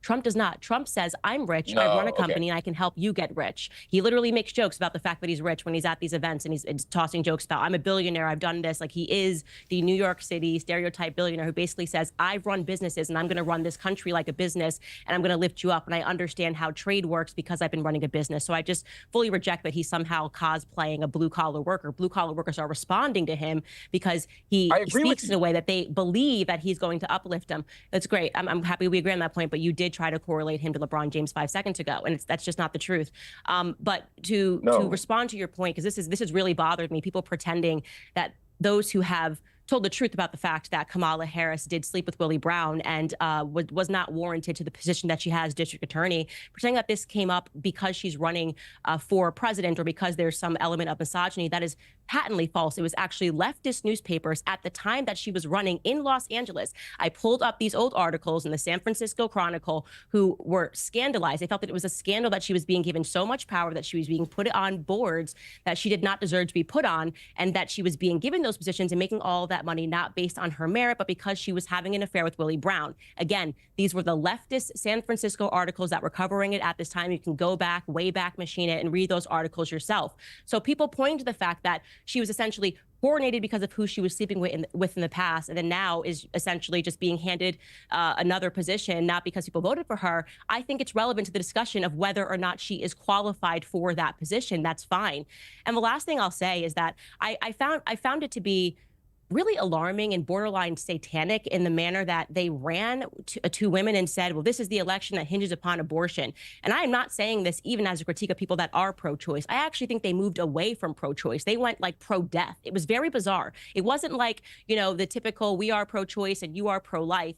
Trump does not. Trump says, I'm rich, I run a No, okay. company, and I can help you get rich. He literally makes jokes about the fact that he's rich when he's at these events, and he's tossing jokes about, I'm a billionaire, I've done this. Like, he is the New York City stereotype billionaire who basically says, I've run businesses and I'm going to run this country like a business, and I'm going to lift you up. And I understand how trade works because I've been running a business. So I just fully reject that he's somehow cosplaying a blue collar worker. Blue collar workers are responding to him because I he agree with speaks in you. a way that they believe that he's going to uplift them. That's great. I'm happy we agree on that point, but you did try to correlate him to LeBron James 5 seconds ago, and that's just not the truth. But to No. respond to your point, because this has really bothered me, people pretending that those who have told the truth about the fact that Kamala Harris did sleep with Willie Brown and was not warranted to the position that she has, district attorney, pretending that this came up because she's running for president or because there's some element of misogyny. That is patently false. It was actually leftist newspapers at the time that she was running in Los Angeles. I pulled up these old articles in the San Francisco Chronicle who were scandalized. They felt that it was a scandal that she was being given so much power, that she was being put on boards that she did not deserve to be put on, and that she was being given those positions and making all that money not based on her merit, but because she was having an affair with Willie Brown. Again, these were the leftist San Francisco articles that were covering it at this time. You can go back, way back machine it, and read those articles yourself. So people point to the fact that she was essentially coronated because of who she was sleeping with in the past, and then now is essentially just being handed another position, not because people voted for her. I think it's relevant to the discussion of whether or not she is qualified for that position. That's fine. And the last thing I'll say is that I found it to be really alarming and borderline satanic in the manner that they ran to women and said, well, this is the election that hinges upon abortion. And I am not saying this even as a critique of people that are pro-choice. I actually think they moved away from pro-choice. They went like pro-death. It was very bizarre. It wasn't like, you know, the typical we are pro-choice and you are pro-life.